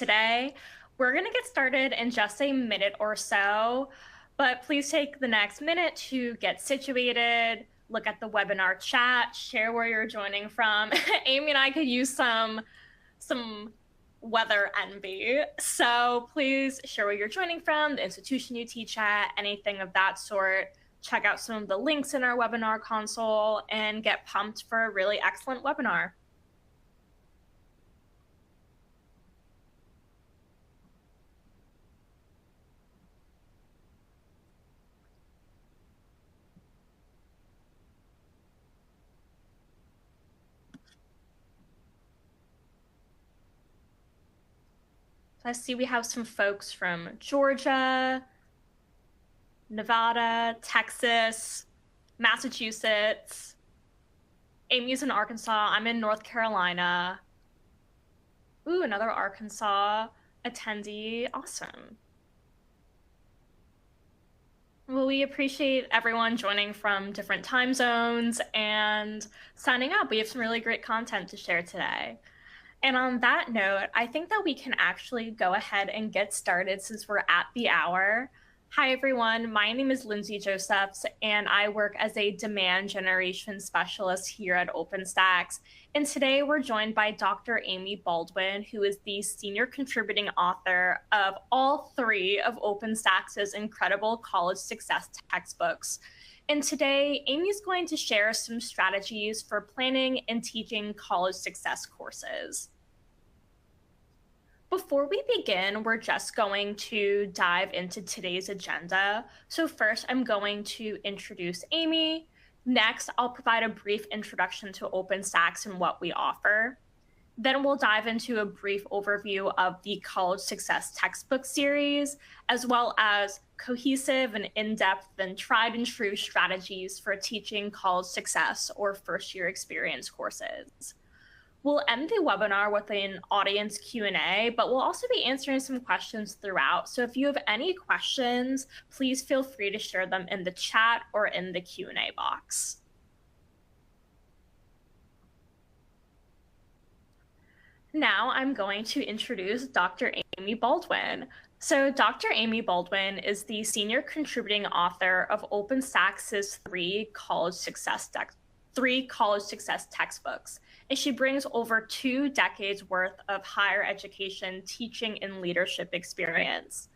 today. We're going to get started in just a minute or so, but please take the next minute to get situated, look at the webinar chat, share where you're joining from. Amy and I could use some weather envy. So please share where you're joining from, the institution you teach at, anything of that sort. Check out some of the links in our webinar console and get pumped for a really excellent webinar. I see we have some folks from Georgia, Nevada, Texas, Massachusetts. Amy's in Arkansas. I'm in North Carolina. Ooh, another Arkansas attendee. Awesome. Well, we appreciate everyone joining from different time zones and signing up. We have some really great content to share today. And on that note, I think that we can actually go ahead and get started since we're at the hour. Hi, everyone. My name is Lindsay Josephs, and I work as a demand generation specialist here at OpenStax. And today we're joined by Dr. Amy Baldwin, who is the senior contributing author of all three of OpenStax's incredible college success textbooks. And today, Amy's going to share some strategies for planning and teaching college success courses. Before we begin, we're just going to dive into today's agenda. So first, I'm going to introduce Amy. Next, I'll provide a brief introduction to OpenStax and what we offer. Then we'll dive into a brief overview of the College Success textbook series, as well as cohesive and in-depth and tried and true strategies for teaching college success or first-year experience courses. We'll end the webinar with an audience Q&A, but we'll also be answering some questions throughout. So if you have any questions, please feel free to share them in the chat or in the Q&A box. Now I'm going to introduce Dr. Amy Baldwin. So Dr. Amy Baldwin is the senior contributing author of OpenStax's three college success textbooks, and she brings over 2 decades worth of higher education teaching and leadership experience.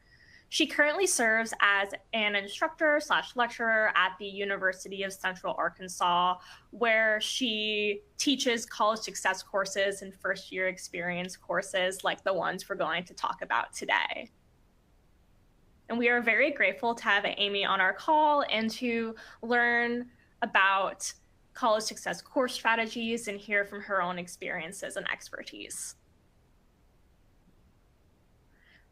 She currently serves as an instructor/lecturer at the University of Central Arkansas, where she teaches college success courses and first-year experience courses like the ones we're going to talk about today. And we are very grateful to have Amy on our call and to learn about college success course strategies and hear from her own experiences and expertise.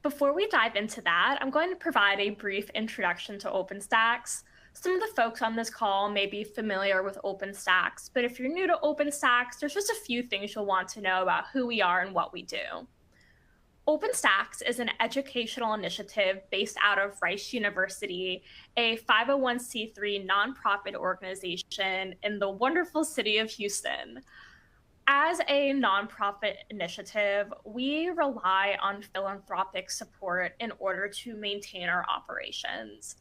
Before we dive into that, I'm going to provide a brief introduction to OpenStax. Some of the folks on this call may be familiar with OpenStax, but if you're new to OpenStax, there's just a few things you'll want to know about who we are and what we do. OpenStax is an educational initiative based out of Rice University, a 501c3 nonprofit organization in the wonderful city of Houston. As a nonprofit initiative, we rely on philanthropic support in order to maintain our operations.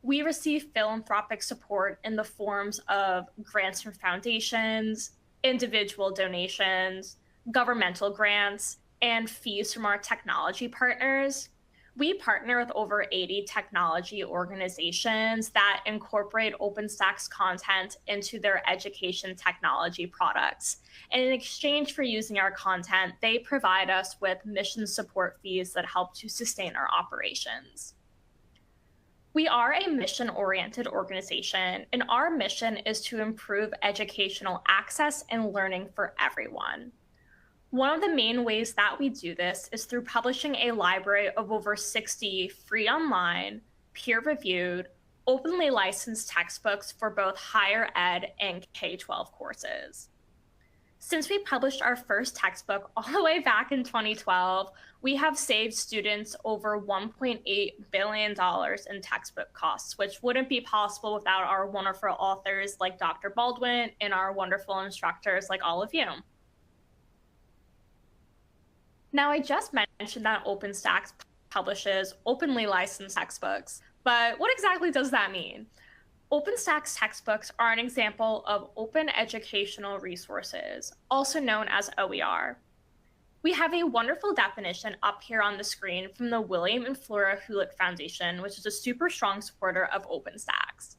We receive philanthropic support in the forms of grants from foundations, individual donations, governmental grants, and fees from our technology partners. We partner with over 80 technology organizations that incorporate OpenStax content into their education technology products. And in exchange for using our content, they provide us with mission support fees that help to sustain our operations. We are a mission-oriented organization, and our mission is to improve educational access and learning for everyone. One of the main ways that we do this is through publishing a library of over 60 free online, peer-reviewed, openly licensed textbooks for both higher ed and K-12 courses. Since we published our first textbook all the way back in 2012, we have saved students over $1.8 billion in textbook costs, which wouldn't be possible without our wonderful authors like Dr. Baldwin and our wonderful instructors like all of you. Now, I just mentioned that OpenStax publishes openly licensed textbooks, but what exactly does that mean? OpenStax textbooks are an example of open educational resources, also known as OER. We have a wonderful definition up here on the screen from the William and Flora Hewlett Foundation, which is a super strong supporter of OpenStax.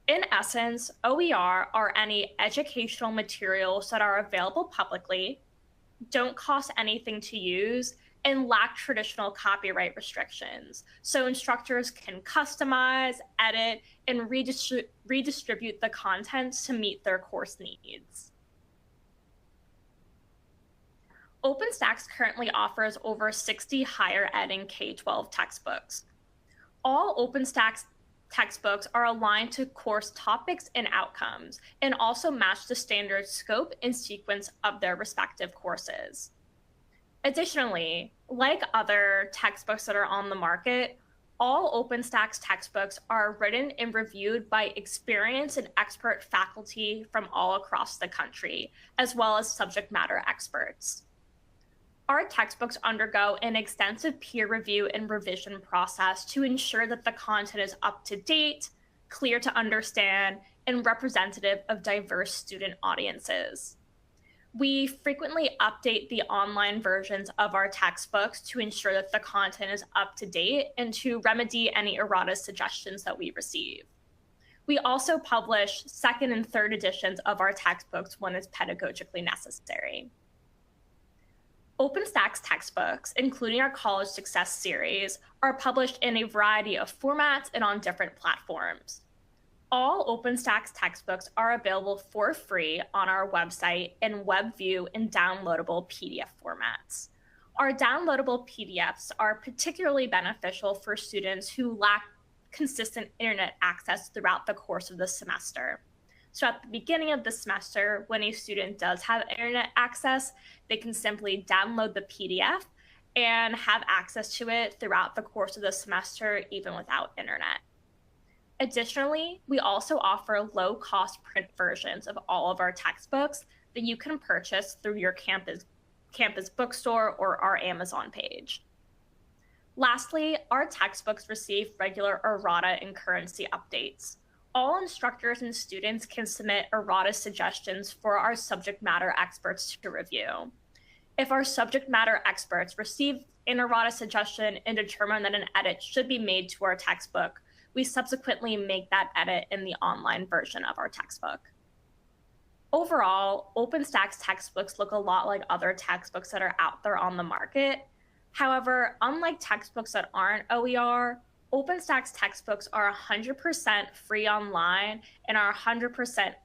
In essence, OER are any educational materials that are available publicly, don't cost anything to use, and lack traditional copyright restrictions. So instructors can customize, edit, and redistribute the content to meet their course needs. OpenStax currently offers over 60 higher ed and K-12 textbooks. All OpenStax textbooks are aligned to course topics and outcomes, and also match the standard scope and sequence of their respective courses. Additionally, like other textbooks that are on the market, all OpenStax textbooks are written and reviewed by experienced and expert faculty from all across the country, as well as subject matter experts. Our textbooks undergo an extensive peer review and revision process to ensure that the content is up to date, clear to understand, and representative of diverse student audiences. We frequently update the online versions of our textbooks to ensure that the content is up to date and to remedy any errata suggestions that we receive. We also publish second and third editions of our textbooks when it's pedagogically necessary. OpenStax textbooks, including our College Success series, are published in a variety of formats and on different platforms. All OpenStax textbooks are available for free on our website in WebView and downloadable PDF formats. Our downloadable PDFs are particularly beneficial for students who lack consistent internet access throughout the course of the semester. So at the beginning of the semester, when a student does have internet access, they can simply download the PDF and have access to it throughout the course of the semester, even without internet. Additionally, we also offer low-cost print versions of all of our textbooks that you can purchase through your campus bookstore or our Amazon page. Lastly, our textbooks receive regular errata and currency updates. All instructors and students can submit errata suggestions for our subject matter experts to review. If our subject matter experts receive an errata suggestion and determine that an edit should be made to our textbook, we subsequently make that edit in the online version of our textbook. Overall, OpenStax textbooks look a lot like other textbooks that are out there on the market. However, unlike textbooks that aren't OER, OpenStax textbooks are 100% free online and are 100%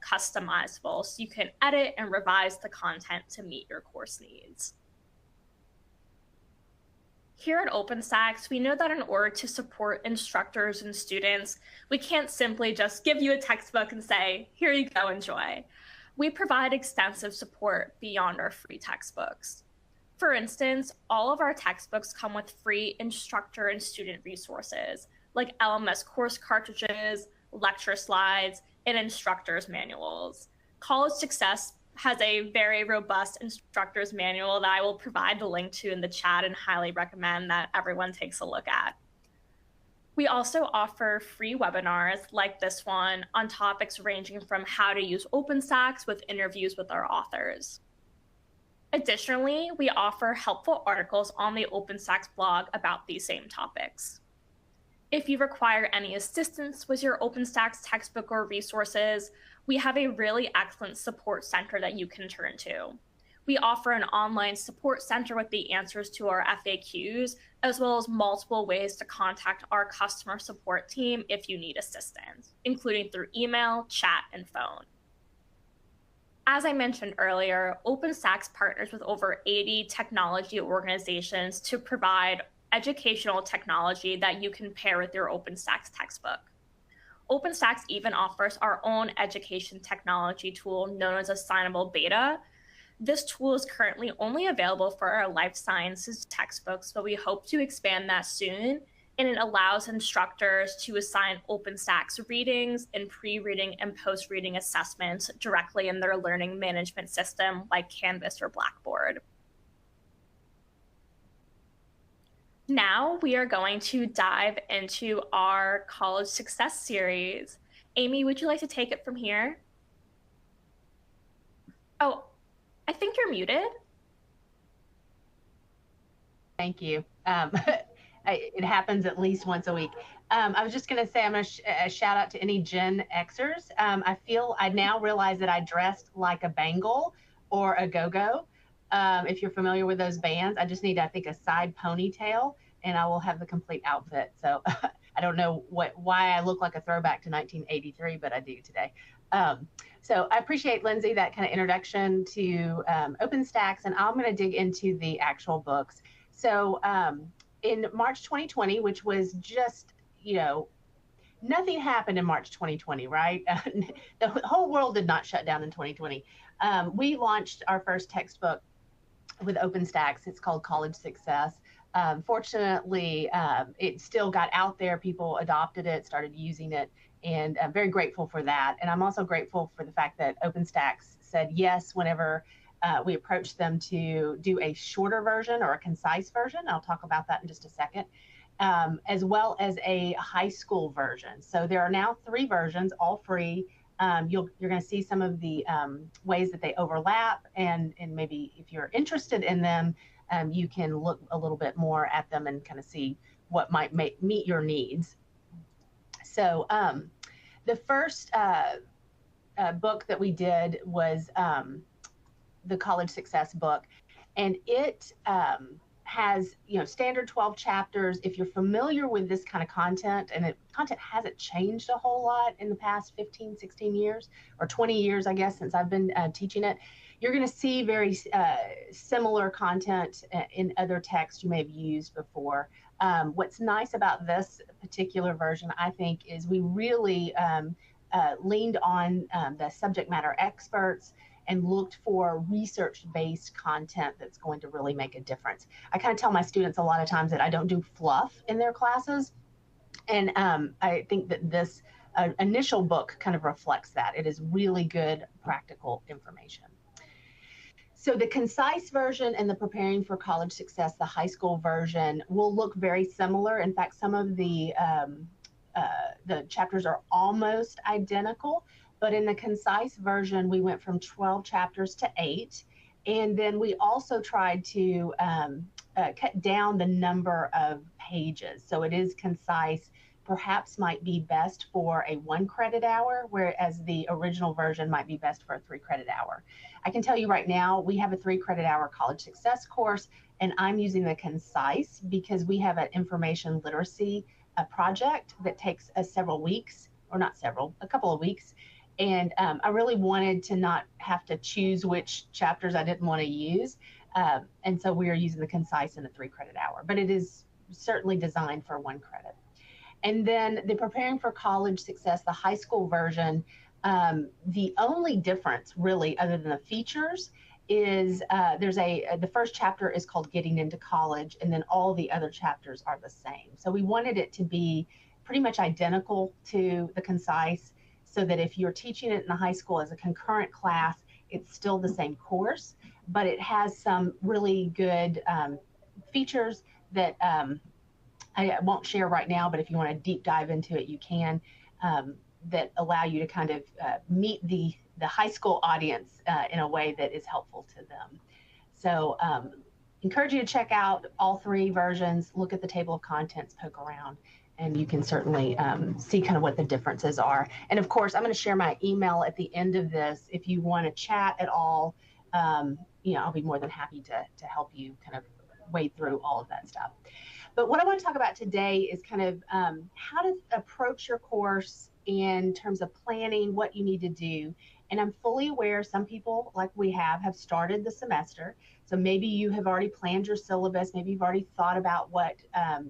customizable, so you can edit and revise the content to meet your course needs. Here at OpenStax, we know that in order to support instructors and students, we can't simply just give you a textbook and say, here you go, enjoy. We provide extensive support beyond our free textbooks. For instance, all of our textbooks come with free instructor and student resources, like LMS course cartridges, lecture slides, and instructor's manuals. College Success has a very robust instructor's manual that I will provide the link to in the chat and highly recommend that everyone takes a look at. We also offer free webinars like this one on topics ranging from how to use OpenStax with interviews with our authors. Additionally, we offer helpful articles on the OpenStax blog about these same topics. If you require any assistance with your OpenStax textbook or resources, we have a really excellent support center that you can turn to. We offer an online support center with the answers to our FAQs, as well as multiple ways to contact our customer support team if you need assistance, including through email, chat, and phone. As I mentioned earlier, OpenStax partners with over 80 technology organizations to provide educational technology that you can pair with your OpenStax textbook. OpenStax even offers our own education technology tool known as Assignable Beta. This tool is currently only available for our life sciences textbooks, but we hope to expand that soon, and it allows instructors to assign OpenStax readings and pre-reading and post-reading assessments directly in their learning management system like Canvas or Blackboard. Now we are going to dive into our college success series. Amy, would you like to take it from here? Oh, I think you're muted. Thank you. It happens at least once a week. I was just going to say, I'm going to shout out to any Gen Xers. I now realize that I dressed like a Bengal or a go-go. If you're familiar with those bands, I just need, I think, a side ponytail and I will have the complete outfit. So I don't know why I look like a throwback to 1983, but I do today. So I appreciate, Lindsay, that kind of introduction to OpenStax, and I'm going to dig into the actual books. So in March 2020, which was just, nothing happened in March 2020, right? The whole world did not shut down in 2020. We launched our first textbook with OpenStax. It's called College Success. Fortunately, it still got out there. People adopted it, started using it, and I'm very grateful for that. And I'm also grateful for the fact that OpenStax said yes whenever we approached them to do a shorter version or a concise version. I'll talk about that in just a second, as well as a high school version. So there are now 3 versions, all free. You're going to see some of the ways that they overlap, and maybe if you're interested in them, you can look a little bit more at them and kind of see what might meet your needs. So the first book that we did was the College Success book, and it has standard 12 chapters. If you're familiar with this kind of content, and content hasn't changed a whole lot in the past 15, 16 years, or 20 years, I guess, since I've been teaching it, you're going to see very similar content in other texts you may have used before. What's nice about this particular version, I think, is we really leaned on the subject matter experts and looked for research-based content that's going to really make a difference. I kind of tell my students a lot of times that I don't do fluff in their classes, and I think that this initial book kind of reflects that. It is really good, practical information. So the concise version and the Preparing for College Success, the high school version, will look very similar. In fact, some of the chapters are almost identical. But in the concise version, we went from 12 chapters to 8. And then we also tried to cut down the number of pages. So it is concise, perhaps might be best for a 1 credit hour, whereas the original version might be best for a 3 credit hour. I can tell you right now, we have a 3 credit hour college success course, and I'm using the concise because we have an information literacy project that takes several weeks, or not several, a couple of weeks. And I really wanted to not have to choose which chapters I didn't want to use. And so we are using the concise in a 3 credit hour, but it is certainly designed for 1 credit. And then the Preparing for College Success, the high school version, the only difference really, other than the features, is the first chapter is called Getting into College, and then all the other chapters are the same. So we wanted it to be pretty much identical to the concise, so that if you're teaching it in the high school as a concurrent class, it's still the same course, but it has some really good features that I won't share right now, but if you want to deep dive into it, you can, that allow you to kind of meet the high school audience in a way that is helpful to them. So encourage you to check out all 3 versions, look at the table of contents, poke around, and you can certainly see kind of what the differences are. And of course, I'm going to share my email at the end of this. If you want to chat at all, I'll be more than happy to help you kind of wade through all of that stuff. But what I want to talk about today is kind of how to approach your course in terms of planning what you need to do. And I'm fully aware some people, like we have started the semester. So maybe you have already planned your syllabus. Maybe you've already thought about what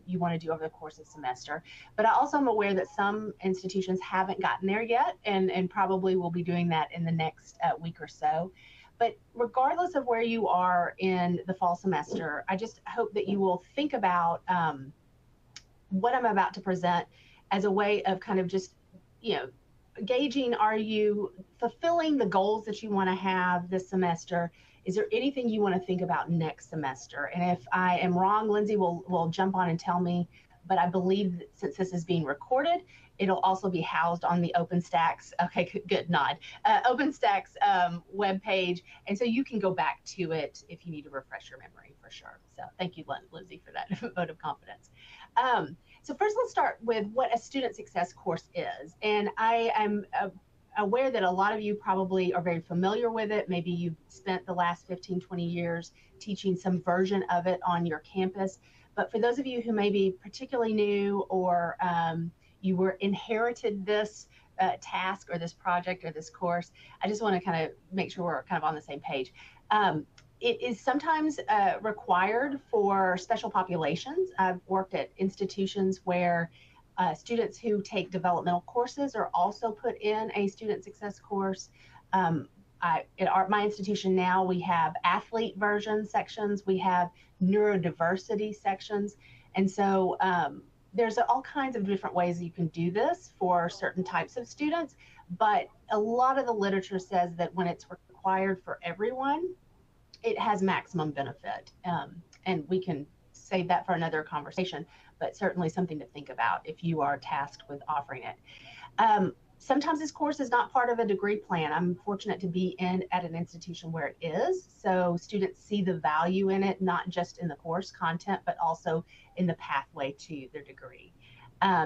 you want to do over the course of the semester. But I also am aware that some institutions haven't gotten there yet, and probably will be doing that in the next week or so. But regardless of where you are in the fall semester, I just hope that you will think about what I'm about to present as a way of kind of just, gauging, are you fulfilling the goals that you want to have this semester? is there anything you want to think about next semester? And if I am wrong, Lindsay will jump on and tell me, but I believe that since this is being recorded, it'll also be housed on the OpenStax, okay, good nod, OpenStax webpage. And so you can go back to it if you need to refresh your memory for sure. So thank you, Lindsay, for that vote of confidence. So first, let's start with what a student success course is. And I am aware that a lot of you probably are very familiar with it. Maybe you've spent the last 15, 20 years teaching some version of it on your campus. But for those of you who may be particularly new, or you were inherited this task or this project or this course, I just want to kind of make sure we're kind of on the same page. It is sometimes required for special populations. I've worked at institutions where students who take developmental courses are also put in a student success course. At my institution now, we have athlete version sections, we have neurodiversity sections. And so there's all kinds of different ways you can do this for certain types of students. But a lot of the literature says that when it's required for everyone, it has maximum benefit. And we can save that for another conversation, but certainly something to think about if you are tasked with offering it. Sometimes this course is not part of a degree plan. I'm fortunate to be at an institution where it is. So students see the value in it, not just in the course content, but also in the pathway to their degree.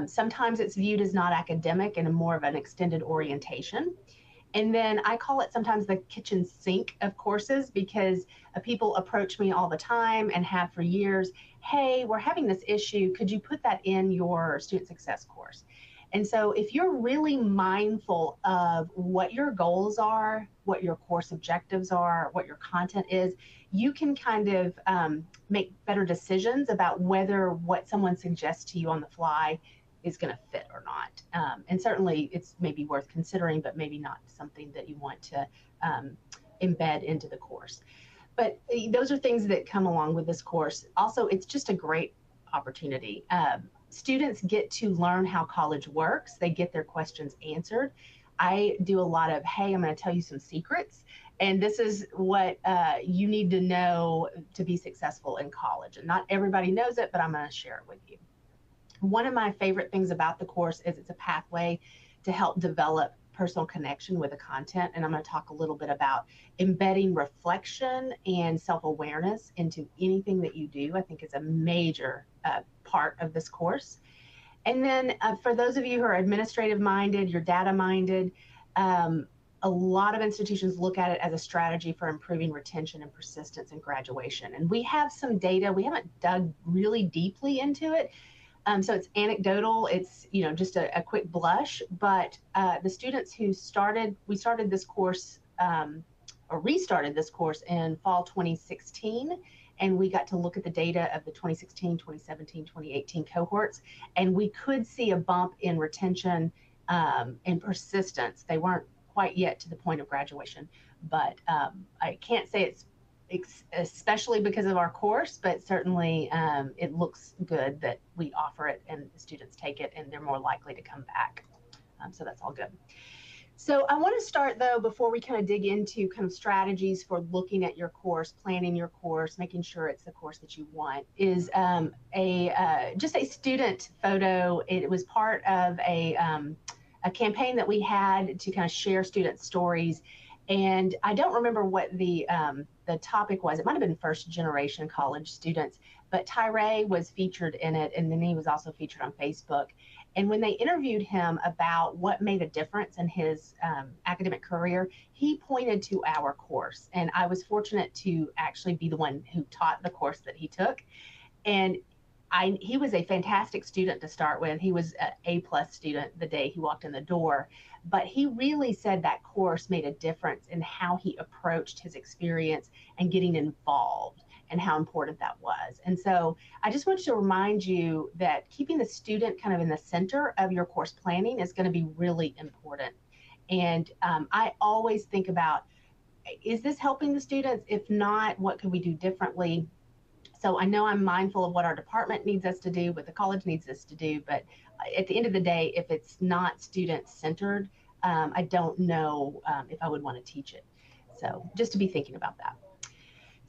Sometimes it's viewed as not academic and more of an extended orientation. And then I call it sometimes the kitchen sink of courses, because people approach me all the time and have for years, hey, we're having this issue, could you put that in your student success course? And so if you're really mindful of what your goals are, what your course objectives are, what your content is, you can kind of make better decisions about whether what someone suggests to you on the fly is going to fit or not. And certainly it's maybe worth considering, but maybe not something that you want to embed into the course. But those are things that come along with this course. Also, it's just a great opportunity. Students get to learn how college works. They get their questions answered. I do a lot of, hey, I'm going to tell you some secrets, and this is what you need to know to be successful in college. And not everybody knows it, but I'm going to share it with you. One of my favorite things about the course is it's a pathway to help develop personal connection with the content. And I'm going to talk a little bit about embedding reflection and self-awareness into anything that you do. I think it's a major part of this course. And then for those of you who are administrative minded, you're data minded, a lot of institutions look at it as a strategy for improving retention and persistence in graduation. And we have some data. We haven't dug really deeply into it. So it's anecdotal, it's just a quick blush, but the students who we started this course, or restarted this course in fall 2016, and we got to look at the data of the 2016, 2017, 2018 cohorts, and we could see a bump in retention and persistence. They weren't quite yet to the point of graduation, but I can't say it's especially because of our course, but certainly it looks good that we offer it and the students take it and they're more likely to come back. So that's all good. So I want to start though, before we kind of dig into kind of strategies for looking at your course, planning your course, making sure it's the course that you want, is just a student photo. It was part of a campaign that we had to kind of share student stories. And I don't remember what the topic was. It might have been first generation college students, but Tyree was featured in it, and then he was also featured on Facebook. And when they interviewed him about what made a difference in his academic career, he pointed to our course. And I was fortunate to actually be the one who taught the course that he took. And he was a fantastic student to start with. He was an A+ student the day he walked in the door. But he really said that course made a difference in how he approached his experience and getting involved, and how important that was. And so I just want to remind you that keeping the student kind of in the center of your course planning is going to be really important. And I always think about, is this helping the students? If not, what could we do differently? So I know I'm mindful of what our department needs us to do, what the college needs us to do, but at the end of the day, if it's not student-centered, I don't know if I would want to teach it. So just to be thinking about that.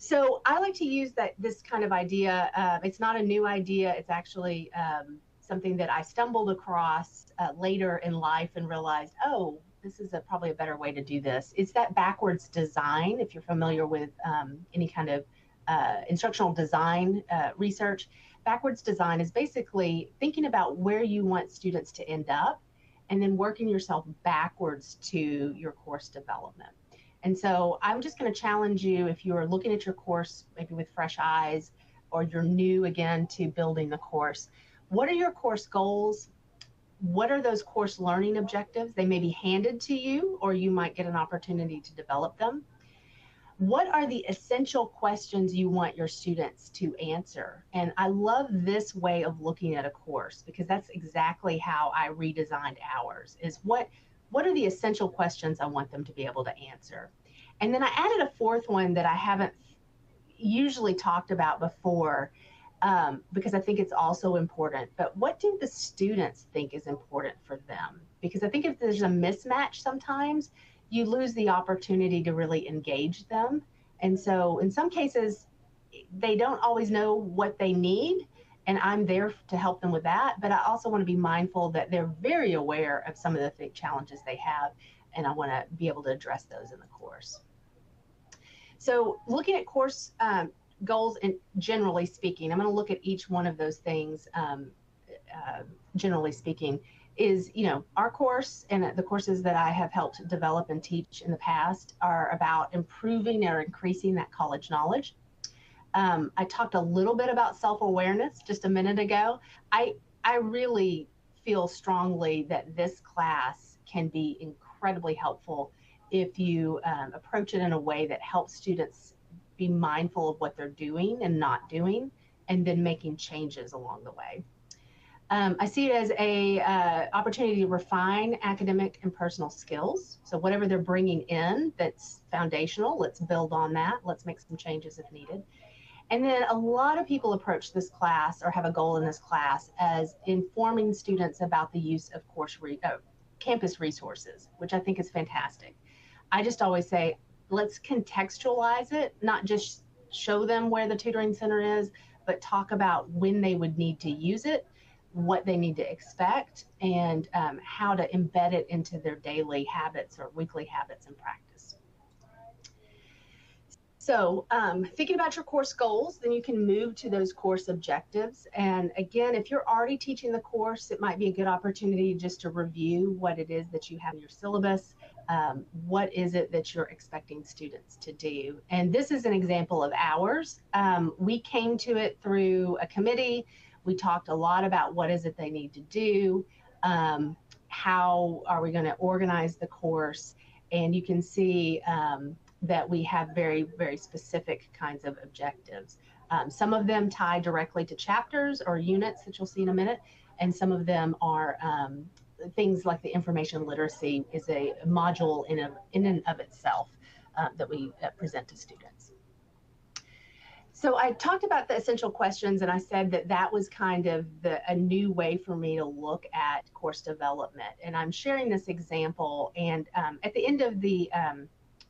So I like to use this kind of idea. It's not a new idea. It's actually something that I stumbled across later in life and realized, oh, this is probably a better way to do this. It's that backwards design. If you're familiar with any kind of instructional design research, backwards design is basically thinking about where you want students to end up and then working yourself backwards to your course development. And so I'm just going to challenge you, if you are looking at your course maybe with fresh eyes, or you're new again to building the course, what are your course goals? What are those course learning objectives? They may be handed to you, or you might get an opportunity to develop them. What are the essential questions you want your students to answer? And I love this way of looking at a course, because that's exactly how I redesigned ours, is what are the essential questions I want them to be able to answer? And then I added a fourth one that I haven't usually talked about before, because I think it's also important. But what do the students think is important for them? Because I think if there's a mismatch sometimes, you lose the opportunity to really engage them. And so in some cases, they don't always know what they need, and I'm there to help them with that. But I also want to be mindful that they're very aware of some of the challenges they have, and I want to be able to address those in the course. So looking at course goals, and generally speaking, I'm going to look at each one of those things, generally speaking, is, our course and the courses that I have helped develop and teach in the past are about improving or increasing that college knowledge. I talked a little bit about self-awareness just a minute ago. I really feel strongly that this class can be incredibly helpful if you approach it in a way that helps students be mindful of what they're doing and not doing, and then making changes along the way. I see it as a opportunity to refine academic and personal skills. So whatever they're bringing in that's foundational, let's build on that. Let's make some changes if needed. And then a lot of people approach this class, or have a goal in this class, as informing students about the use of campus resources, which I think is fantastic. I just always say, let's contextualize it, not just show them where the tutoring center is, but talk about when they would need to use it, what they need to expect, and how to embed it into their daily habits or weekly habits and practice. So thinking about your course goals, then you can move to those course objectives. And again, if you're already teaching the course, it might be a good opportunity just to review what it is that you have in your syllabus. What is it that you're expecting students to do? And this is an example of ours. We came to it through a committee. We talked a lot about what is it they need to do, how are we going to organize the course, and you can see that we have very, very specific kinds of objectives. Some of them tie directly to chapters or units that you'll see in a minute, and some of them are things like the information literacy is a module in and of itself that we present to students. So I talked about the essential questions, and I said that that was kind of a new way for me to look at course development. And I'm sharing this example, and at the end of the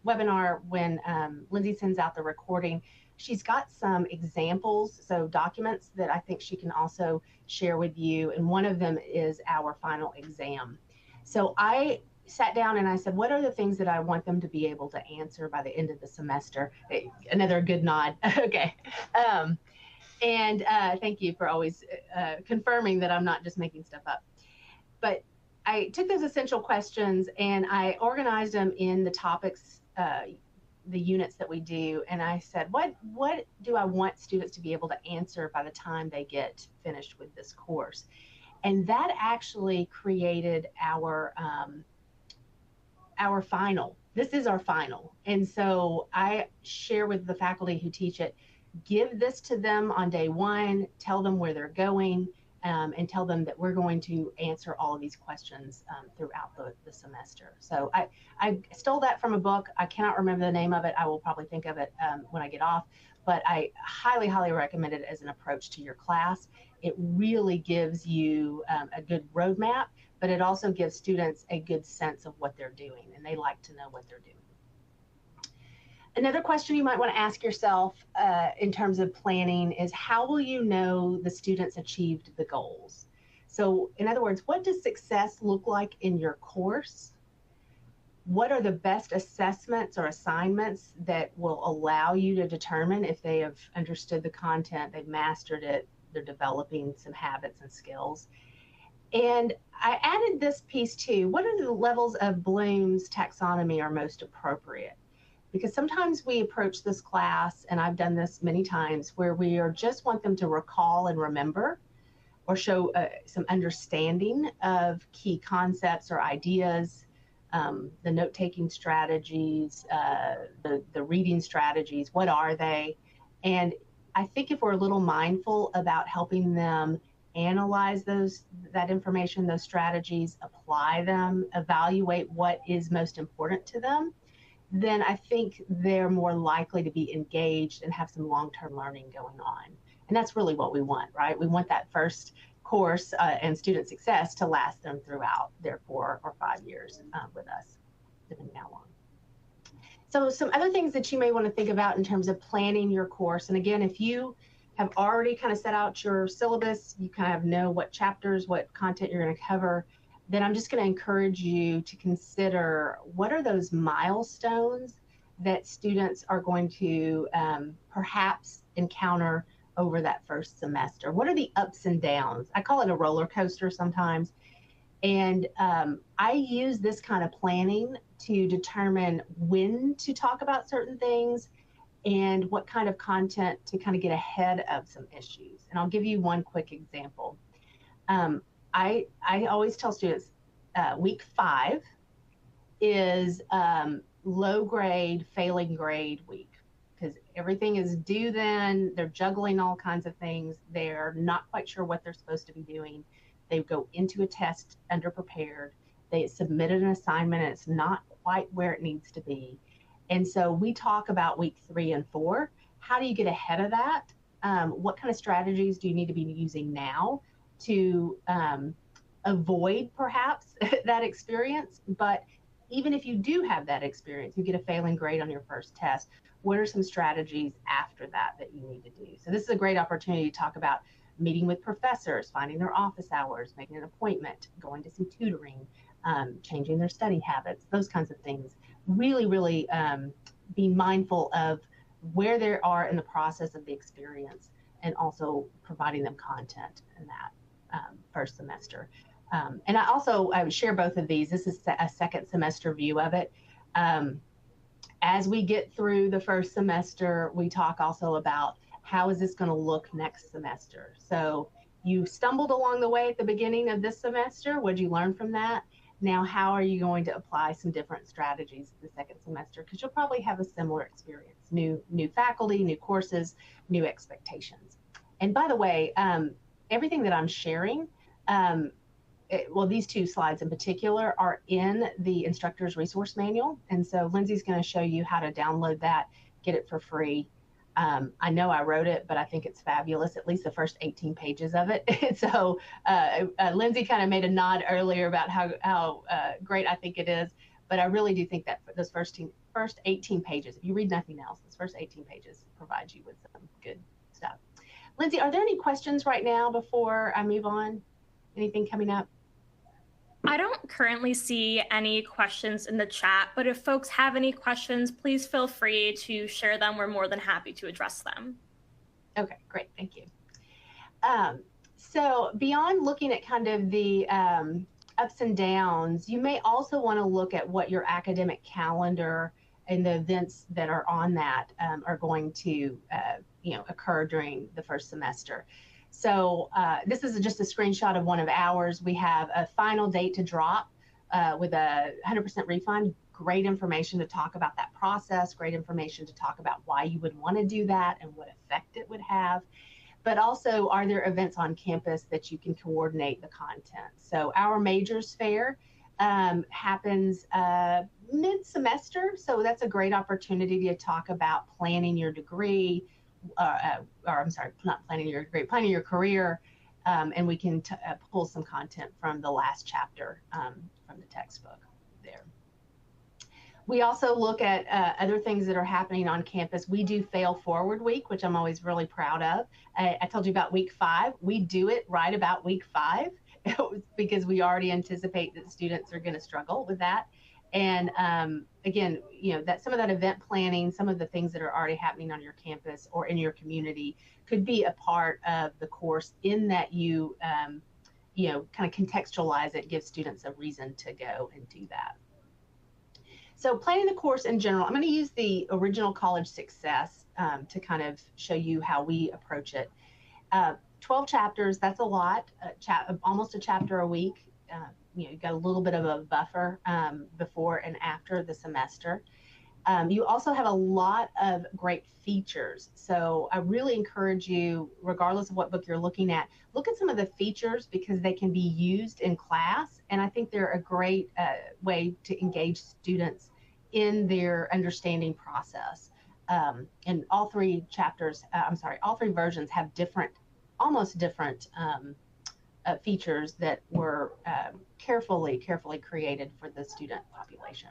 webinar, when Lindsay sends out the recording, she's got some examples, so documents that I think she can also share with you, and one of them is our final exam. So I sat down and I said, what are the things that I want them to be able to answer by the end of the semester? Another good nod. Okay. And thank you for always confirming that I'm not just making stuff up. But I took those essential questions and I organized them in the topics, the units that we do. And I said, what do I want students to be able to answer by the time they get finished with this course? And that actually created our final. This is our final. And so I share with the faculty who teach it, give this to them on day one, tell them where they're going, and tell them that we're going to answer all of these questions throughout the semester. So I stole that from a book. I cannot remember the name of it. I will probably think of it when I get off, but I highly, highly recommend it as an approach to your class. It really gives you a good roadmap, but it also gives students a good sense of what they're doing, and they like to know what they're doing. Another question you might want to ask yourself in terms of planning is, how will you know the students achieved the goals? So in other words, what does success look like in your course? What are the best assessments or assignments that will allow you to determine if they have understood the content, they've mastered it, they're developing some habits and skills? And I added this piece too. What are the levels of Bloom's taxonomy are most appropriate? Because sometimes we approach this class, and I've done this many times, where we just want them to recall and remember or show some understanding of key concepts or ideas, the note-taking strategies, the reading strategies, what are they? And I think if we're a little mindful about helping them analyze that information, those strategies, apply them, evaluate what is most important to them, then I think they're more likely to be engaged and have some long-term learning going on. And that's really what we want, right? We want that first course and student success to last them throughout their 4 or 5 years with us, depending how long. So some other things that you may want to think about in terms of planning your course. And again, if you have already kind of set out your syllabus, you kind of know what chapters, what content you're going to cover, then I'm just going to encourage you to consider, what are those milestones that students are going to perhaps encounter over that first semester? What are the ups and downs? I call it a roller coaster sometimes. And I use this kind of planning to determine when to talk about certain things and what kind of content to kind of get ahead of some issues. And I'll give you one quick example. I always tell students week 5 is low grade, failing grade week, because everything is due then. They're juggling all kinds of things. They're not quite sure what they're supposed to be doing. They go into a test underprepared. They submitted an assignment and it's not quite where it needs to be. And so we talk about week 3 and 4. How do you get ahead of that? What kind of strategies do you need to be using now to avoid perhaps that experience? But even if you do have that experience, you get a failing grade on your first test, what are some strategies after that that you need to do? So this is a great opportunity to talk about meeting with professors, finding their office hours, making an appointment, going to some tutoring, changing their study habits, those kinds of things. Really, really be mindful of where they are in the process of the experience, and also providing them content in that first semester. And I would share both of these. This is a second semester view of it. As we get through the first semester, we talk also about, how is this going to look next semester? So you stumbled along the way at the beginning of this semester. What did you learn from that? Now, how are you going to apply some different strategies the second semester? Because you'll probably have a similar experience, new faculty, new courses, new expectations. And by the way, everything that I'm sharing, well, these 2 slides in particular are in the instructor's resource manual. And so Lindsay's going to show you how to download that, get it for free. I know I wrote it, but I think it's fabulous, at least the first 18 pages of it. So Lindsay kind of made a nod earlier about how great I think it is, but I really do think that those first 18 pages, if you read nothing else, those first 18 pages provide you with some good stuff. Lindsay, are there any questions right now before I move on? Anything coming up? I don't currently see any questions in the chat, but if folks have any questions, please feel free to share them. We're more than happy to address them. Okay, great, thank you. So beyond looking at kind of the ups and downs, you may also want to look at what your academic calendar and the events that are on that are going to occur during the first semester. So this is just a screenshot of one of ours. We have a final date to drop with a 100% refund. Great information to talk about that process, great information to talk about why you would want to do that and what effect it would have. But also, are there events on campus that you can coordinate the content? So our majors fair happens mid-semester. So that's a great opportunity to talk about planning your degree, or I'm sorry, not planning your degree, planning your career, and we can pull some content from the last chapter from the textbook there. We also look at other things that are happening on campus. We do Fail Forward Week, which I'm always really proud of. I told you about week 5. We do it right about week 5 because we already anticipate that students are going to struggle with that. And again, that some of that event planning, some of the things that are already happening on your campus or in your community could be a part of the course, in that you kind of contextualize it, give students a reason to go and do that. So planning the course in general, I'm going to use the original College Success to kind of show you how we approach it. 12 chapters, that's a lot, almost a chapter a week. You've got a little bit of a buffer before and after the semester. You also have a lot of great features. So I really encourage you, regardless of what book you're looking at, look at some of the features because they can be used in class. And I think they're a great way to engage students in their understanding process. And all 3 chapters, all 3 versions have almost different features that were carefully created for the student population.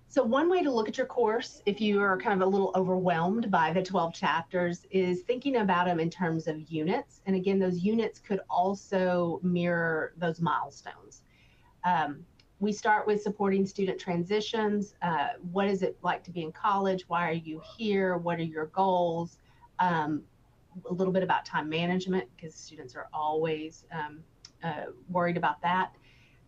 So one way to look at your course, if you are kind of a little overwhelmed by the 12 chapters, is thinking about them in terms of units. And again, those units could also mirror those milestones. We start with supporting student transitions. What is it like to be in college? Why are you here? What are your goals? A little bit about time management, because students are always worried about that.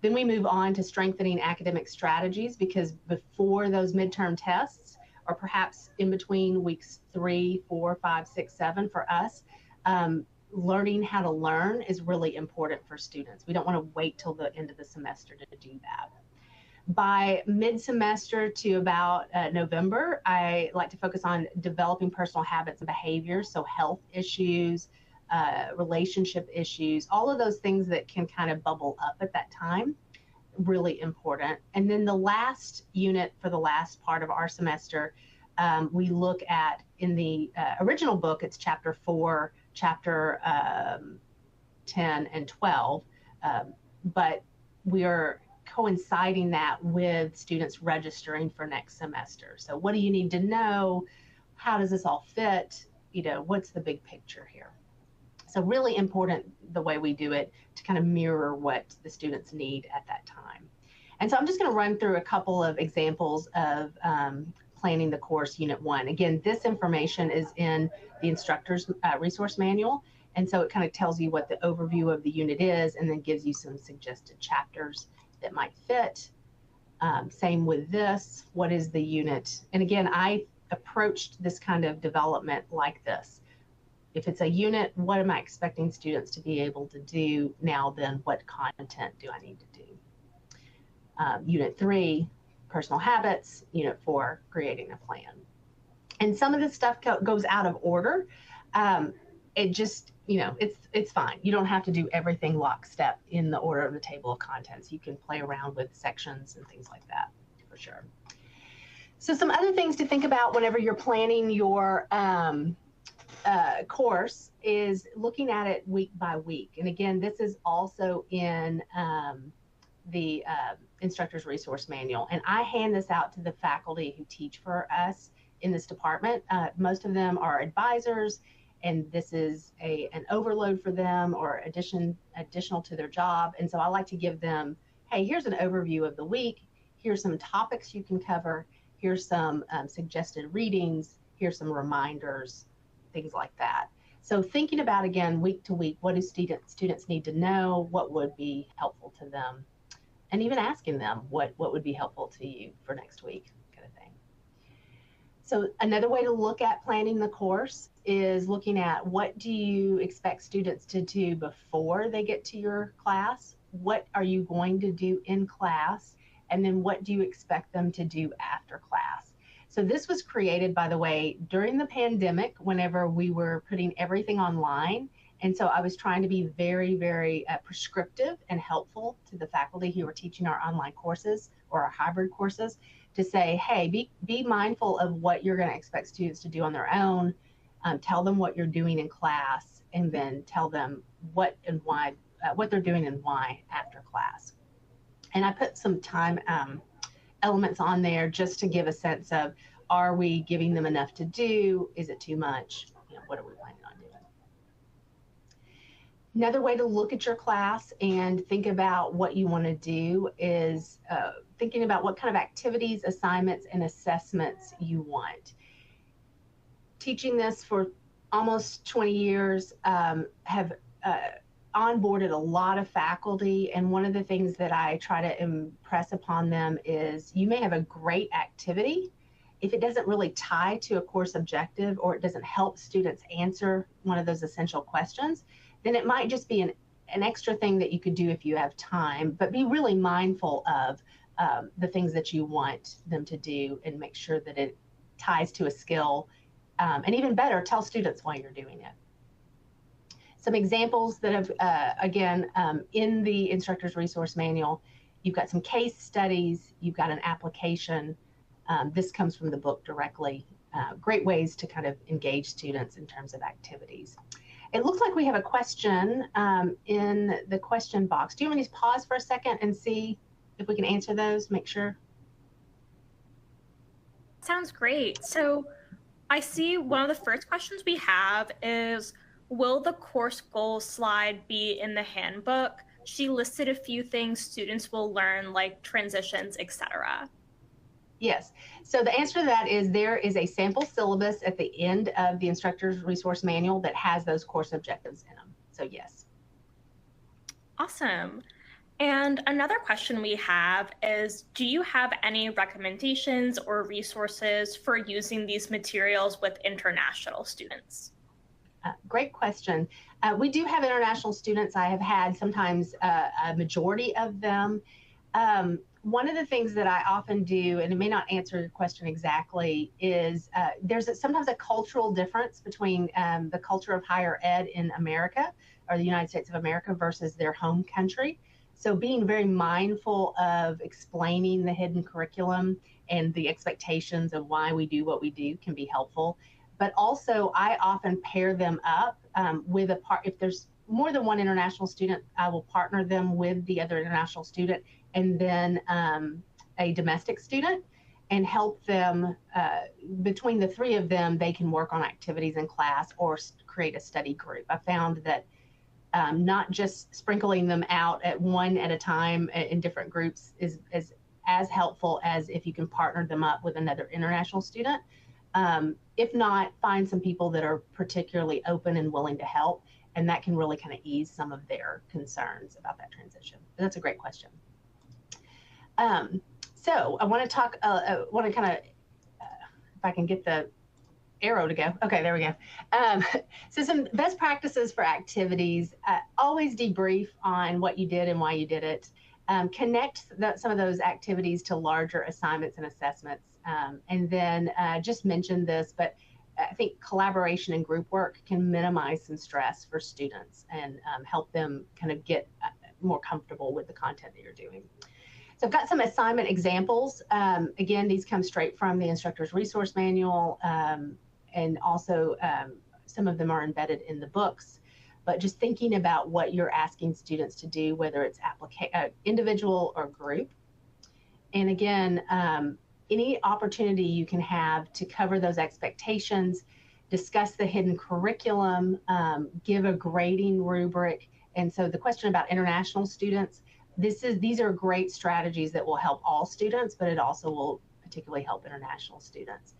Then we move on to strengthening academic strategies, because before those midterm tests, or perhaps in between weeks 3, 4, 5, 6, 7 for us, learning how to learn is really important for students. We don't want to wait till the end of the semester to do that. By mid-semester to about November, I like to focus on developing personal habits and behaviors, so health issues, relationship issues, all of those things that can kind of bubble up at that time, really important. And then the last unit for the last part of our semester, we look at, in the original book, it's chapter 4, chapter 10 and 12, but we are coinciding that with students registering for next semester. So what do you need to know? How does this all fit? What's the big picture here? So really important the way we do it to kind of mirror what the students need at that time. And so I'm just going to run through a couple of examples of planning the course Unit 1. Again, this information is in the instructor's resource manual. And so it kind of tells you what the overview of the unit is, and then gives you some suggested chapters that might fit. Same with this. What is the unit? And again, I approached this kind of development like this. If it's a unit, what am I expecting students to be able to do now? Then what content do I need to do? Unit 3, personal habits. Unit 4, creating a plan. And some of this stuff goes out of order. It just, it's fine. You don't have to do everything lockstep in the order of the table of contents. You can play around with sections and things like that, for sure. So some other things to think about whenever you're planning your course is looking at it week by week. And again, this is also in the instructor's resource manual. And I hand this out to the faculty who teach for us in this department. Most of them are advisors, and this is an overload for them, or additional to their job. And so I like to give them, hey, here's an overview of the week. Here's some topics you can cover. Here's some suggested readings. Here's some reminders, things like that. So thinking about, again, week to week, what do students need to know? What would be helpful to them? And even asking them what would be helpful to you for next week, kind of thing. So another way to look at planning the course is looking at, what do you expect students to do before they get to your class? What are you going to do in class? And then what do you expect them to do after class? So this was created, by the way, during the pandemic, whenever we were putting everything online. And so I was trying to be very, very prescriptive and helpful to the faculty who were teaching our online courses or our hybrid courses, to say, hey, be mindful of what you're going to expect students to do on their own. Tell them what you're doing in class, and then tell them what and why, what they're doing and why after class. And I put some time elements on there just to give a sense of, are we giving them enough to do? Is it too much? What are we planning on doing? Another way to look at your class and think about what you want to do is thinking about what kind of activities, assignments, and assessments you want. Teaching this for almost 20 years, have onboarded a lot of faculty, and one of the things that I try to impress upon them is you may have a great activity. If it doesn't really tie to a course objective, or it doesn't help students answer one of those essential questions, then it might just be an extra thing that you could do if you have time, but be really mindful of the things that you want them to do and make sure that it ties to a skill. And even better, tell students why you're doing it. Some examples that have, again, in the instructor's resource manual, you've got some case studies, you've got an application. This comes from the book directly. Great ways to kind of engage students in terms of activities. It looks like we have a question in the question box. Do you want me to pause for a second and see if we can answer those, make sure? Sounds great. So I see one of the first questions we have is, will the course goals slide be in the handbook? She listed a few things students will learn, like transitions, etc. Yes. So the answer to that is there is a sample syllabus at the end of the instructor's resource manual that has those course objectives in them. So yes. Awesome. And another question we have is, do you have any recommendations or resources for using these materials with international students? Great question. We do have international students. I have had sometimes a majority of them. One of the things that I often do, and it may not answer your question exactly, is there's sometimes a cultural difference between the culture of higher ed in America, or the United States of America, versus their home country. So being very mindful of explaining the hidden curriculum and the expectations of why we do what we do can be helpful. But also, I often pair them up with a part. If there's more than one international student, I will partner them with the other international student and then a domestic student, and help them, between the three of them, they can work on activities in class or create a study group. I found that not just sprinkling them out at one at a time in different groups is as helpful as if you can partner them up with another international student. If not, find some people that are particularly open and willing to help, and that can really kind of ease some of their concerns about that transition. But that's a great question. So I want to talk, want to kind of, if I can get the arrow to go. Okay, there we go. So some best practices for activities. Always debrief on what you did and why you did it. Connect some of those activities to larger assignments and assessments. And then just mention this, but I think collaboration and group work can minimize some stress for students and help them kind of get more comfortable with the content that you're doing. So I've got some assignment examples. Again, these come straight from the instructor's resource manual, and also some of them are embedded in the books. But just thinking about what you're asking students to do, whether it's individual or group. And again, any opportunity you can have to cover those expectations, discuss the hidden curriculum, give a grading rubric. And so the question about international students, these are great strategies that will help all students, but it also will particularly help international students.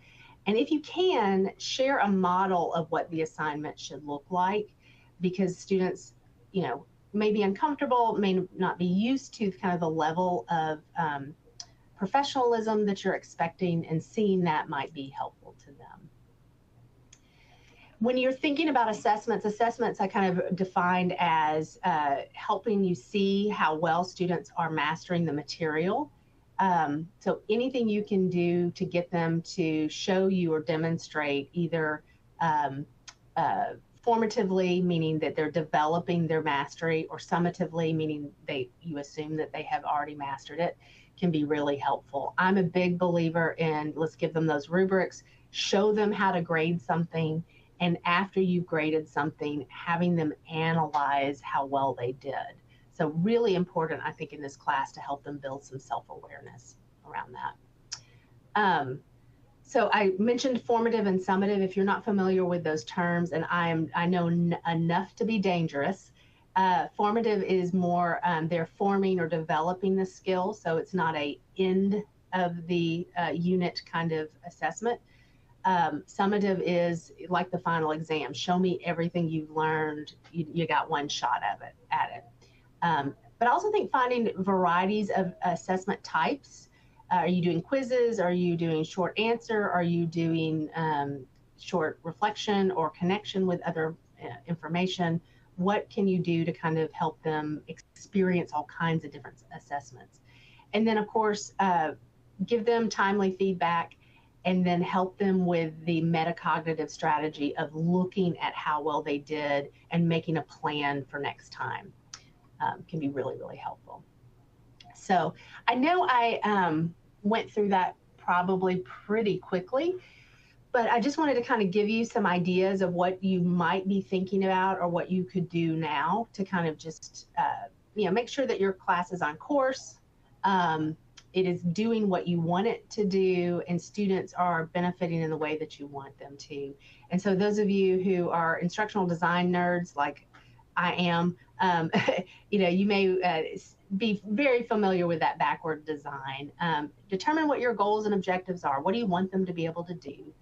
And if you can, share a model of what the assignment should look like, because students, may be uncomfortable, may not be used to kind of the level of professionalism that you're expecting, and seeing that might be helpful to them. When you're thinking about assessments I kind of defined as helping you see how well students are mastering the material. So anything you can do to get them to show you or demonstrate either formatively, meaning that they're developing their mastery, or summatively, meaning you assume that they have already mastered it, can be really helpful. I'm a big believer in, let's give them those rubrics, show them how to grade something, and after you've graded something, having them analyze how well they did. So really important, I think, in this class to help them build some self-awareness around that. So I mentioned formative and summative. If you're not familiar with those terms, and I know enough to be dangerous, formative is more they're forming or developing the skill, so it's not a end of the unit kind of assessment. Summative is like the final exam. Show me everything you've learned. You got one shot at it. But I also think finding varieties of assessment types. Are you doing quizzes? Are you doing short answer? Are you doing short reflection or connection with other information? What can you do to kind of help them experience all kinds of different assessments? And then, of course, give them timely feedback, and then help them with the metacognitive strategy of looking at how well they did and making a plan for next time. Can be really, really helpful. So I know I went through that probably pretty quickly, but I just wanted to kind of give you some ideas of what you might be thinking about or what you could do now to kind of just, make sure that your class is on course. It is doing what you want it to do, and students are benefiting in the way that you want them to. And so those of you who are instructional design nerds like I am, you may be very familiar with that backward design. Determine what your goals and objectives are. What do you want them to be able to do?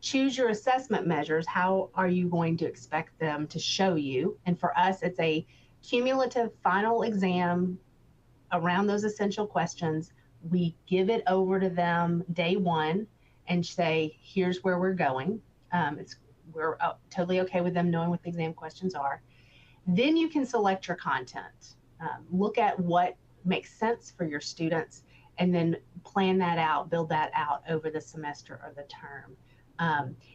Choose your assessment measures. How are you going to expect them to show you? And for us, it's a cumulative final exam around those essential questions. We give it over to them day one and say, here's where we're going. We're totally okay with them knowing what the exam questions are. Then you can select your content. Look at what makes sense for your students, and then plan that out, build that out over the semester or the term.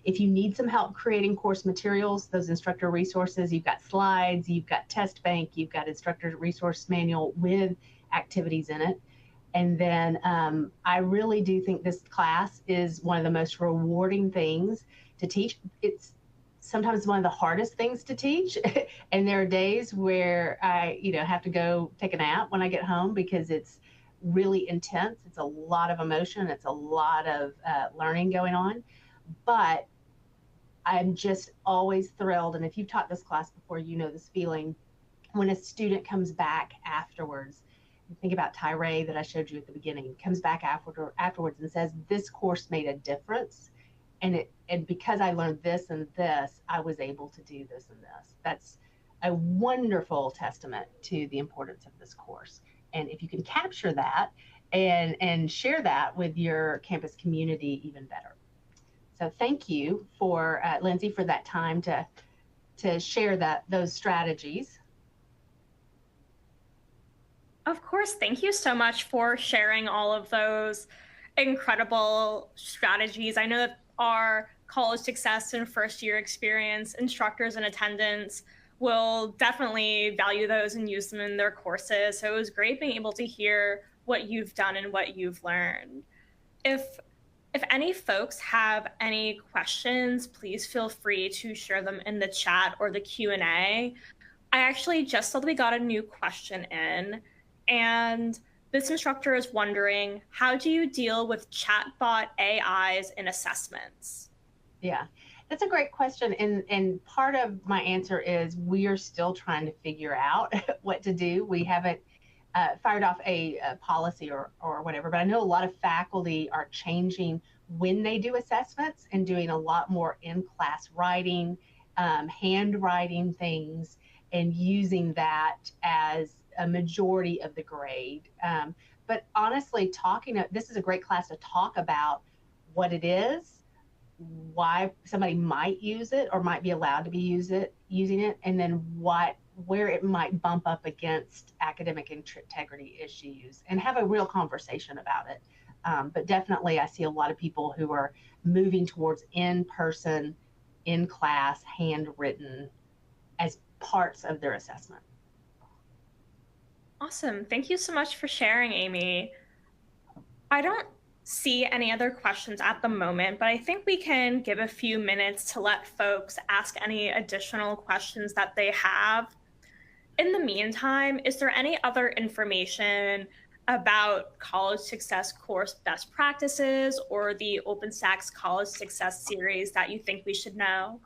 If you need some help creating course materials, those instructor resources, you've got slides, you've got test bank, you've got instructor resource manual with activities in it. And then I really do think this class is one of the most rewarding things to teach. It's sometimes one of the hardest things to teach. And there are days where I, have to go take a nap when I get home because it's really intense. It's a lot of emotion. It's a lot of learning going on. But I'm just always thrilled. And if you've taught this class before, you know this feeling when a student comes back afterwards. Think about Tyree that I showed you at the beginning, comes back afterwards and says, this course made a difference. And because I learned this and this, I was able to do this and this. That's a wonderful testament to the importance of this course. And if you can capture that and share that with your campus community, even better. So thank you for Lindsay for that time to share those strategies. Of course, thank you so much for sharing all of those incredible strategies. I know that our college success and first year experience instructors and attendants will definitely value those and use them in their courses. So it was great being able to hear what you've done and what you've learned. If any folks have any questions, please feel free to share them in the chat or the Q&A. I actually just saw that we got a new question in, and this instructor is wondering, how do you deal with chatbot AIs in assessments? Yeah, that's a great question. And part of my answer is we are still trying to figure out what to do. We haven't fired off a policy or whatever, but I know a lot of faculty are changing when they do assessments and doing a lot more in-class writing, handwriting things, and using that as a majority of the grade. But honestly, this is a great class to talk about what it is, why somebody might use it or might be allowed to be using it, and then where it might bump up against academic integrity issues, and have a real conversation about it. But definitely, I see a lot of people who are moving towards in-person, in-class, handwritten as parts of their assessment. Awesome. Thank you so much for sharing, Amy. I don't see any other questions at the moment, but I think we can give a few minutes to let folks ask any additional questions that they have. In the meantime, is there any other information about college success course best practices or the OpenStax College Success series that you think we should know?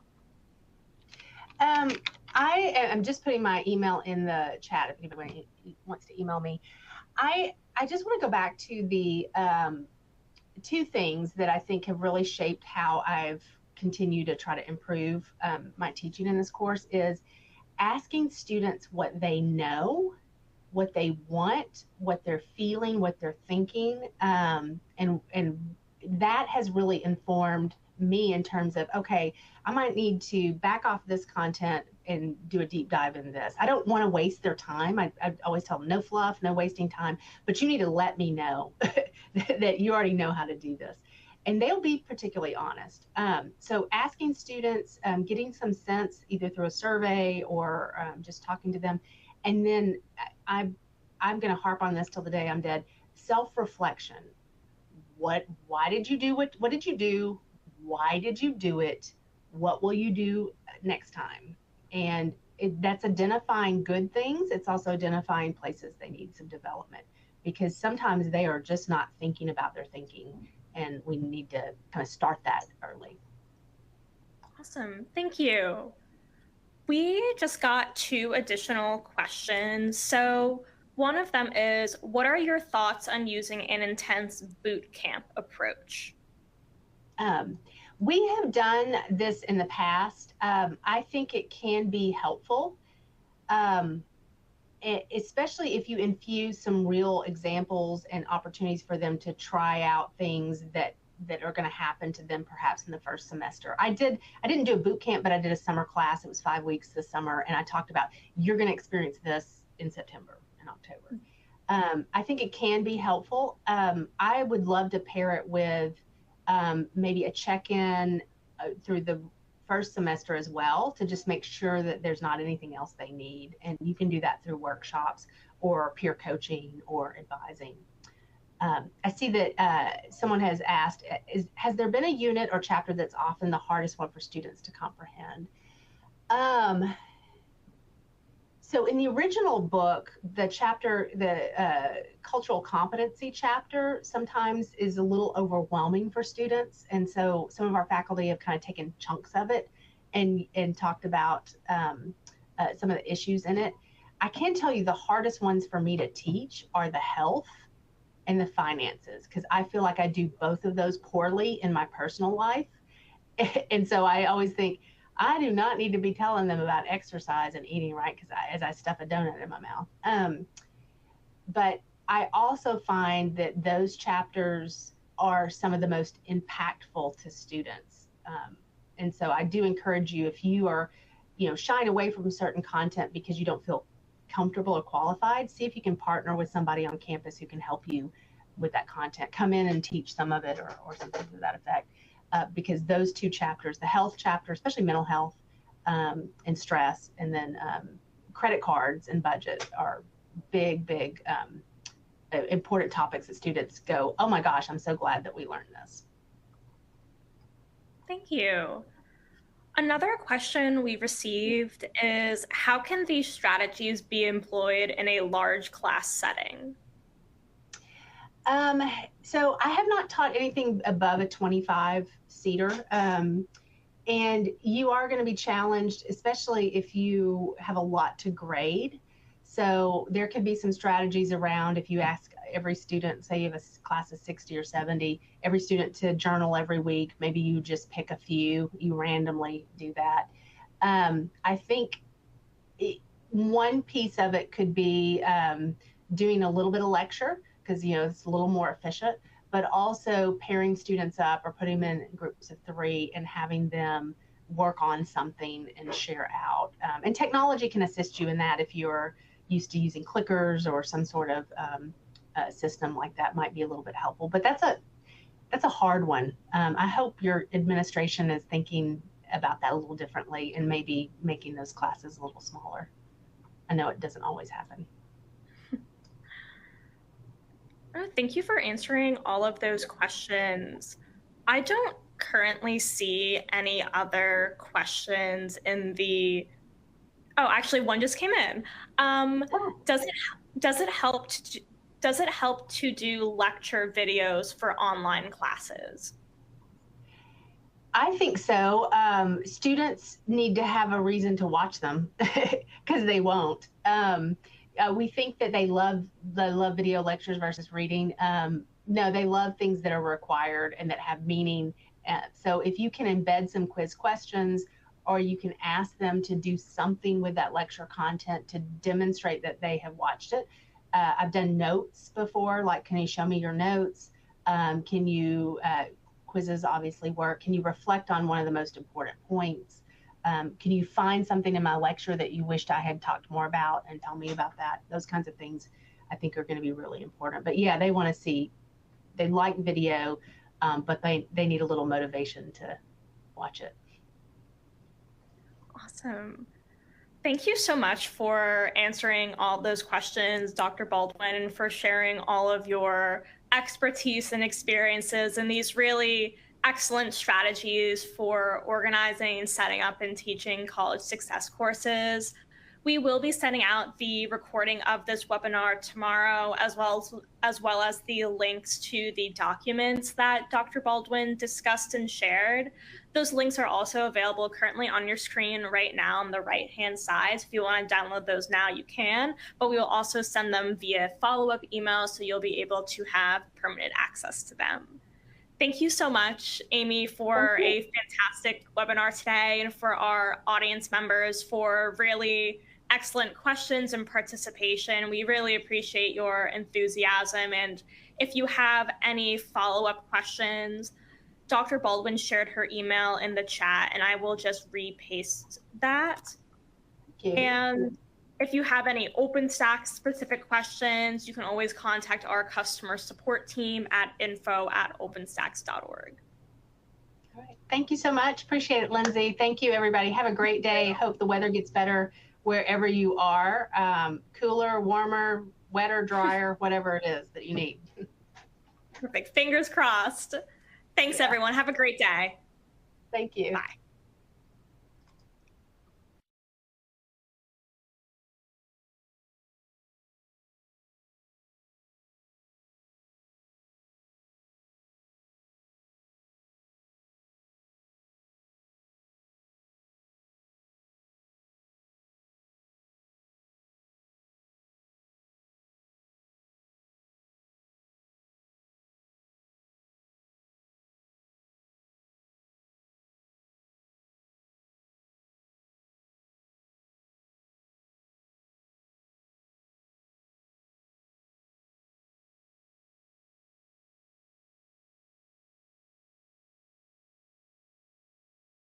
Um, I am just putting my email in the chat if anybody wants to email me. I just want to go back to the two things that I think have really shaped how I've continued to try to improve my teaching in this course is asking students what they know, what they want, what they're feeling, what they're thinking, and that has really informed me in terms of, okay, I might need to back off this content and do a deep dive in this. I don't want to waste their time. I always tell them no fluff, no wasting time, but you need to let me know that you already know how to do this. And they'll be particularly honest. So asking students, getting some sense either through a survey or just talking to them. And then I'm going to harp on this till the day I'm dead. Self-reflection. Why did you do it? What did you do? Why did you do it? What will you do next time? And that's identifying good things. It's also identifying places they need some development, because sometimes they are just not thinking about their thinking, and we need to kind of start that early. Awesome. Thank you. We just got 2 additional questions. So one of them is, what are your thoughts on using an intense boot camp approach? We have done this in the past. I think it can be helpful, especially if you infuse some real examples and opportunities for them to try out things that are going to happen to them perhaps in the first semester. I didn't do a boot camp, but I did a summer class. It was 5 weeks this summer, and I talked about, you're going to experience this in September and October. I think it can be helpful. I would love to pair it with maybe a check-in through the first semester as well, to just make sure that there's not anything else they need. And you can do that through workshops or peer coaching or advising. I see that someone has asked, has there been a unit or chapter that's often the hardest one for students to comprehend? So in the original book, the chapter, the cultural competency chapter sometimes is a little overwhelming for students. And so some of our faculty have kind of taken chunks of it and talked about some of the issues in it. I can tell you the hardest ones for me to teach are the health and the finances, because I feel like I do both of those poorly in my personal life. And so I always think, I do not need to be telling them about exercise and eating right, because as I stuff a donut in my mouth. But I also find that those chapters are some of the most impactful to students. And so I do encourage you, if you are, shying away from certain content because you don't feel comfortable or qualified, see if you can partner with somebody on campus who can help you with that content. Come in and teach some of it or something to that effect. Because those 2 chapters, the health chapter, especially mental health and stress, and then credit cards and budget, are big, important topics that students go, oh my gosh, I'm so glad that we learned this. Thank you. Another question we received is, how can these strategies be employed in a large class setting? So I have not taught anything above a 25-seater. And you are going to be challenged, especially if you have a lot to grade. So there could be some strategies around, if you ask every student, say you have a class of 60 or 70, every student to journal every week, maybe you just pick a few, you randomly do that. I think one piece of it could be doing a little bit of lecture, because it's a little more efficient, but also pairing students up or putting them in groups of 3 and having them work on something and share out. And technology can assist you in that. If you're used to using clickers or some sort of system like that, might be a little bit helpful. But that's a hard one. I hope your administration is thinking about that a little differently and maybe making those classes a little smaller. I know it doesn't always happen. Thank you for answering all of those questions. I don't currently see any other questions in the, oh, actually one just came in. Does it help does it help to do lecture videos for online classes? I think so. Students need to have a reason to watch them because they won't. We think that they love video lectures versus reading. No, they love things that are required and that have meaning. So if you can embed some quiz questions, or you can ask them to do something with that lecture content to demonstrate that they have watched it. I've done notes before, like, can you show me your notes? Can you quizzes obviously work. Can you reflect on one of the most important points? Can you find something in my lecture that you wished I had talked more about and tell me about that? Those kinds of things I think are going to be really important. But yeah, they want to see, they like video, but they need a little motivation to watch it. Awesome. Thank you so much for answering all those questions, Dr. Baldwin, and for sharing all of your expertise and experiences and these really excellent strategies for organizing, setting up, and teaching college success courses. We will be sending out the recording of this webinar tomorrow, as well as the links to the documents that Dr. Baldwin discussed and shared. Those links are also available currently on your screen right now on the right-hand side. So if you want to download those now, you can, but we will also send them via follow-up email, so you'll be able to have permanent access to them. Thank you so much, Amy, for a fantastic webinar today, and for our audience members for really excellent questions and participation. We really appreciate your enthusiasm. And if you have any follow-up questions, Dr. Baldwin shared her email in the chat, and I will just repaste that. And if you have any OpenStax specific questions, you can always contact our customer support team at info@openstax.org. All right. Thank you so much. Appreciate it, Lindsay. Thank you, everybody. Have a great day. Hope the weather gets better wherever you are. Cooler, warmer, wetter, drier, whatever it is that you need. Perfect. Fingers crossed. Thanks, everyone. Have a great day. Thank you. Bye.